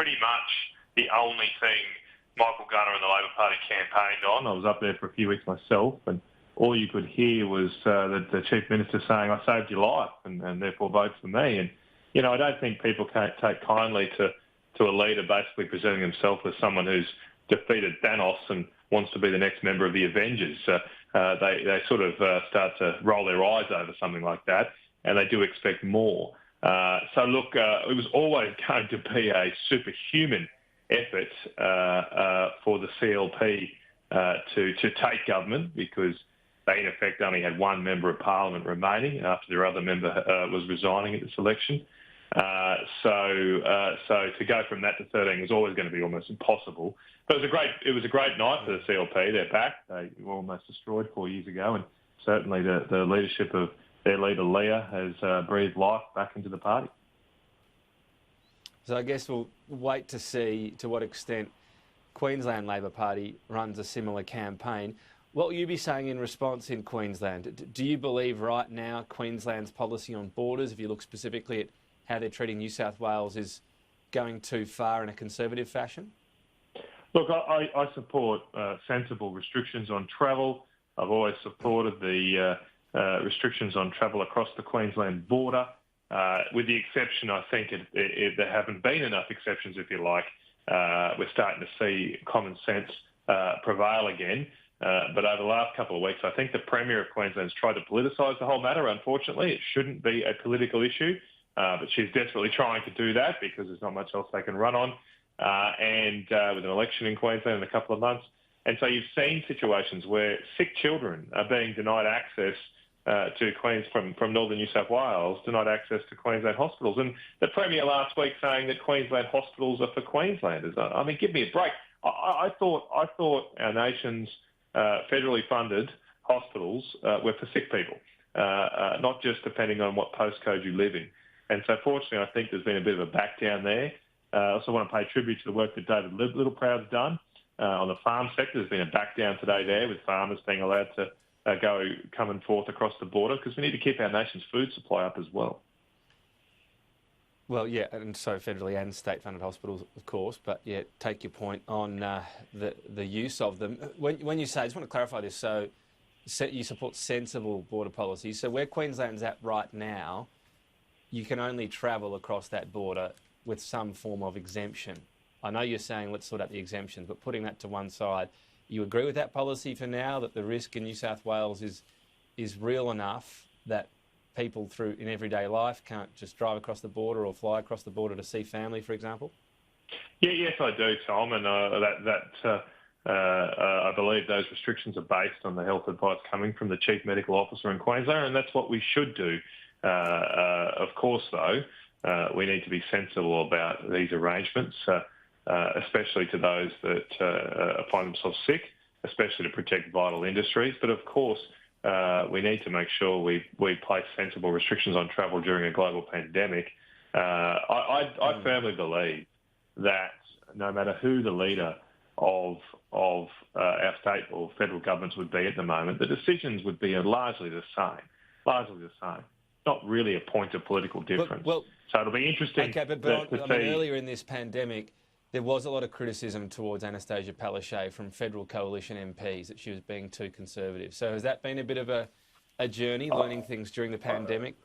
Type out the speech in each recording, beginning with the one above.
pretty much the only thing Michael Gunner and the Labor Party campaigned on. I was up there for a few weeks myself, and all you could hear was the Chief Minister saying, "I saved your life, and therefore vote for me." And, I don't think people can take kindly to a leader basically presenting himself as someone who's defeated Thanos and wants to be the next member of the Avengers. They sort of start to roll their eyes over something like that, and they do expect more. So look, it was always going to be a superhuman effort for the CLP to take government, because they in effect only had one member of Parliament remaining after their other member was resigning at this election. So to go from that to 13 was always going to be almost impossible. But it was a great night for the CLP. They're back. They were almost destroyed 4 years ago, and certainly the leadership of their leader Lia has breathed life back into the party. So I guess we'll wait to see to what extent Queensland Labor Party runs a similar campaign. What will you be saying in response in Queensland? Do you believe right now Queensland's policy on borders, if you look specifically at how they're treating New South Wales, is going too far in a conservative fashion? Look, I support sensible restrictions on travel. I've always supported the restrictions on travel across the Queensland border, with the exception, I think, there haven't been enough exceptions, if you like. We're starting to see common sense prevail again. But over the last couple of weeks, I think the Premier of Queensland's tried to politicise the whole matter. Unfortunately, it shouldn't be a political issue, but she's desperately trying to do that because there's not much else they can run on, and with an election in Queensland in a couple of months. And so you've seen situations where sick children are being denied access to from northern New South Wales, denied access to Queensland hospitals. And the Premier last week saying that Queensland hospitals are for Queenslanders. I mean, give me a break. I thought our nation's federally funded hospitals were for sick people, not just depending on what postcode you live in. And so fortunately, I think there's been a bit of a back down there. I also want to pay tribute to the work that David Littleproud's done on the farm sector. There's been a back down today there with farmers being allowed to go coming forth across the border, because we need to keep our nation's food supply up as well. Well, yeah, and so federally and state-funded hospitals, of course, but yeah, take your point on the use of them. When you say, I just want to clarify this, so you support sensible border policies. So where Queensland's at right now, you can only travel across that border with some form of exemption. I know you're saying let's sort out the exemptions, but putting that to one side, you agree with that policy for now, that the risk in New South Wales is real enough that people in everyday life can't just drive across the border or fly across the border to see family, for example? Yeah, yes, I do, Tom, and I believe those restrictions are based on the health advice coming from the Chief Medical Officer in Queensland, and that's what we should do. Of course, though, we need to be sensible about these arrangements, especially to those that find themselves sick, especially to protect vital industries. But of course, we need to make sure we place sensible restrictions on travel during a global pandemic. I firmly believe that no matter who the leader of our state or federal governments would be at the moment, the decisions would be largely the same. Not really a point of political difference. So it'll be interesting. Okay, but earlier in this pandemic, there was a lot of criticism towards Anastasia Palaszczuk from federal coalition MPs that she was being too conservative. So has that been a bit of a journey, learning things during the pandemic?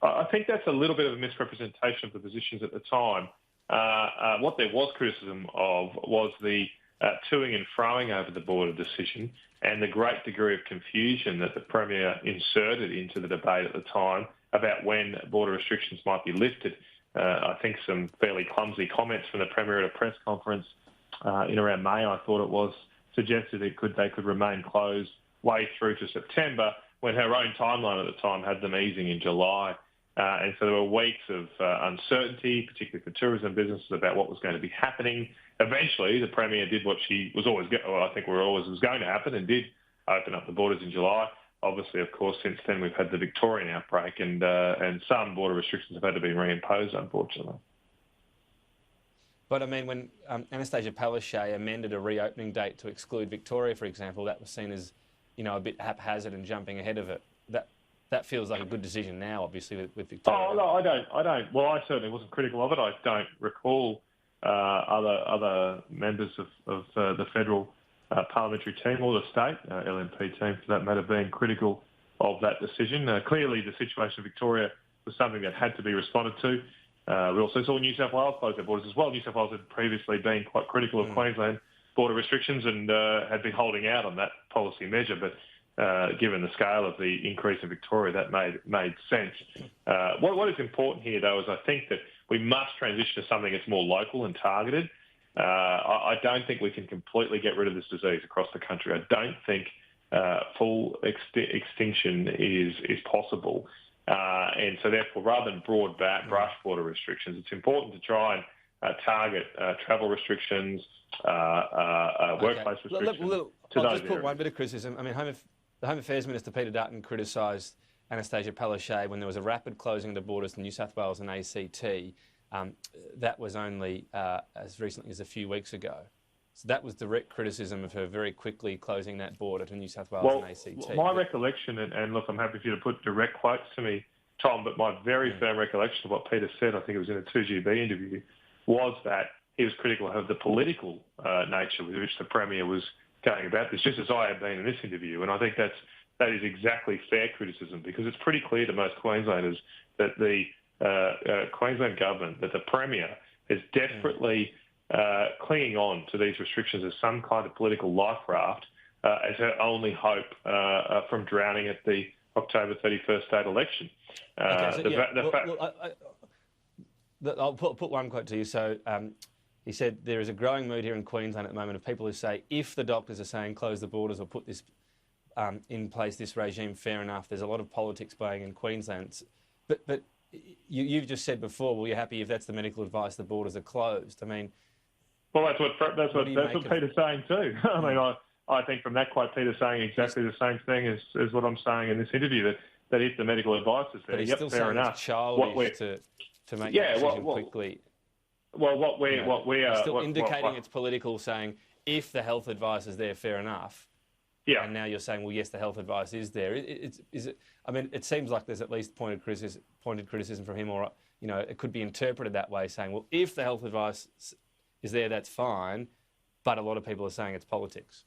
I think that's a little bit of a misrepresentation of the positions at the time. What there was criticism of was the toing and froing over the border decision and the great degree of confusion that the Premier inserted into the debate at the time about when border restrictions might be lifted. I think some fairly clumsy comments from the Premier at a press conference in around May, I thought it was, suggested they could remain closed way through to September, when her own timeline at the time had them easing in July. And so there were weeks of uncertainty, particularly for tourism businesses, about what was going to be happening. Eventually, the Premier did what she was always, I think was going to happen, and did open up the borders in July. Obviously, of course, since then we've had the Victorian outbreak, and some border restrictions have had to be reimposed, unfortunately. But I mean, when Anastasia Palaszczuk amended a reopening date to exclude Victoria, for example, that was seen as, a bit haphazard and jumping ahead of it. That feels like a good decision now, obviously, with Victoria. Oh, no, I don't. Well, I certainly wasn't critical of it. I don't recall other members of the federal parliamentary team or the state LNP team, for that matter, being critical of that decision. Clearly, the situation in Victoria was something that had to be responded to. We also saw New South Wales close their borders as well. New South Wales had previously been quite critical of Queensland border restrictions and had been holding out on that policy measure, but given the scale of the increase in Victoria, that made sense. What is important here, though, is I think that we must transition to something that's more local and targeted. I don't think we can completely get rid of this disease across the country. I don't think full extinction is possible. And so therefore, rather than broad brush border restrictions, it's important to try and target travel restrictions, workplace restrictions. I'll just put one bit of criticism. I mean, the Home Affairs Minister, Peter Dutton, criticised Anastasia Palaszczuk when there was a rapid closing of the borders to New South Wales and ACT. That was only as recently as a few weeks ago. So that was direct criticism of her very quickly closing that border to New South Wales and ACT. My recollection, and look, I'm happy for you to put direct quotes to me, Tom, but my very firm recollection of what Peter said, I think it was in a 2GB interview, was that he was critical of the political nature with which the Premier was going about this, just as I have been in this interview. And I think that is exactly fair criticism, because it's pretty clear to most Queenslanders that the Queensland government, that the Premier is desperately clinging on to these restrictions as some kind of political life raft as her only hope from drowning at the October 31st state election. I'll put one quote to you. So he said, there is a growing mood here in Queensland at the moment of people who say, if the doctors are saying close the borders or put this in place, this regime, fair enough. There's a lot of politics playing in Queensland. But you've just said before, well, you're happy if that's the medical advice, the borders are closed. I mean... Well, that's what Peter's saying too. I mean, I think from that quote, Peter's saying exactly the same thing as what I'm saying in this interview, that if the medical advice is there, but he's still fair enough. It's childish to make that decision quickly. Well, what we are... Still indicating it's political, saying if the health advice is there, fair enough. Yeah. And now you're saying, well, yes, the health advice is there. Is it? I mean, it seems like there's at least pointed criticism from him, or it could be interpreted that way, saying, well, if the health advice is there, that's fine. But a lot of people are saying it's politics.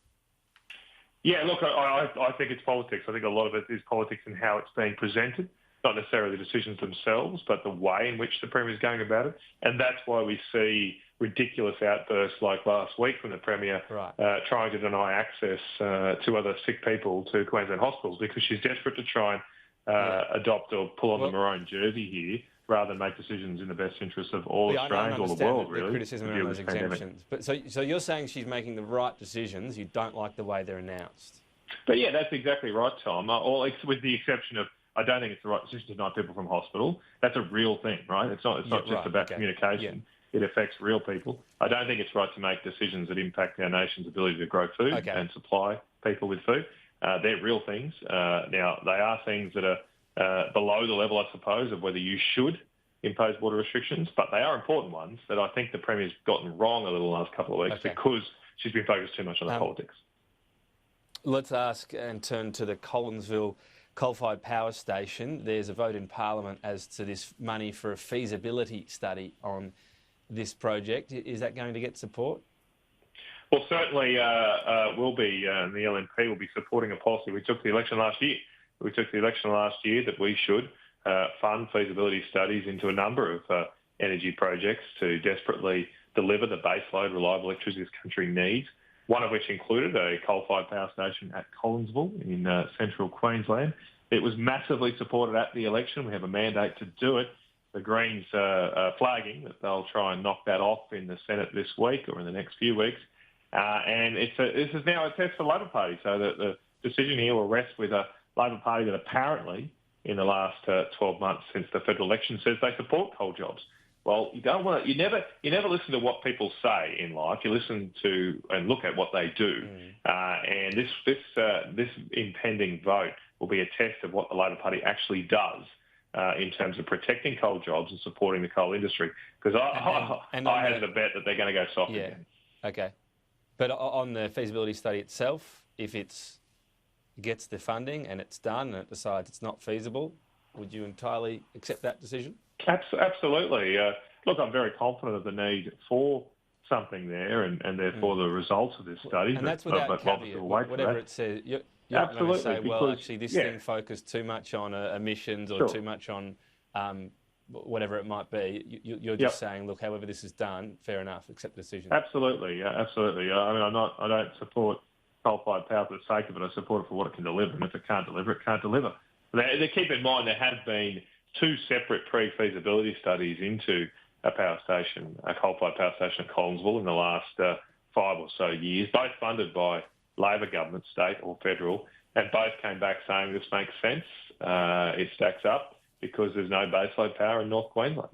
Yeah, look, I think it's politics. I think a lot of it is politics in how it's being presented, not necessarily the decisions themselves, but the way in which the Premier is going about it. And that's why we see ridiculous outbursts like last week from the Premier trying to deny access to other sick people to Queensland hospitals, because she's desperate to try and adopt or pull on the maroon jersey here, rather than make decisions in the best interest of all Australians, all the world, really. The criticism around those exemptions. But so you're saying she's making the right decisions. You don't like the way they're announced. But yeah, that's exactly right, Tom. With the exception of, I don't think it's the right decision to deny people from hospital. That's a real thing, right? It's not just about communication. Yeah. It affects real people. I don't think it's right to make decisions that impact our nation's ability to grow food and supply people with food. They're real things. Now, they are things that are below the level, I suppose, of whether you should impose border restrictions, but they are important ones that I think the Premier's gotten wrong a little the last couple of weeks because she's been focused too much on the politics. Let's ask and turn to the Collinsville coal-fired power station. There's a vote in Parliament as to this money for a feasibility study on this project. Is that going to get support? Well, certainly will be. The LNP will be supporting a policy. We took the election last year. That we should fund feasibility studies into a number of energy projects to desperately deliver the baseload reliable electricity this country needs, one of which included a coal-fired power station at Collinsville in central Queensland. It was massively supported at the election. We have a mandate to do it. The Greens are flagging that they'll try and knock that off in the Senate this week or in the next few weeks. And this is now a test for the Labor Party, so that the decision here will rest with a Labor Party that apparently, in the last 12 months since the federal election, says they support coal jobs. Well, you never listen to what people say in life. You listen to and look at what they do. And this impending vote will be a test of what the Labor Party actually does in terms of protecting coal jobs and supporting the coal industry. Because I had a bet that they're going to go soft again. Okay. But on the feasibility study itself, if it gets the funding and it's done and it decides it's not feasible, would you entirely accept that decision? Absolutely. Look, I'm very confident of the need for something there, and therefore the results of this study. And that's without caveat, whatever it says. You're not going to say, well, actually, this thing focused too much on emissions or too much on whatever it might be. You're just saying, look, however this is done, fair enough, accept the decision. Absolutely, absolutely. I mean, I don't support coal-fired power for the sake of it. I support it for what it can deliver, and if it can't deliver, it can't deliver. Keep in mind there have been two separate pre-feasibility studies into a coal-fired power station at Collinsville in the last 5 or so years, both funded by Labor government, state or federal, and both came back saying this makes sense, it stacks up, because there's no baseload power in North Queensland.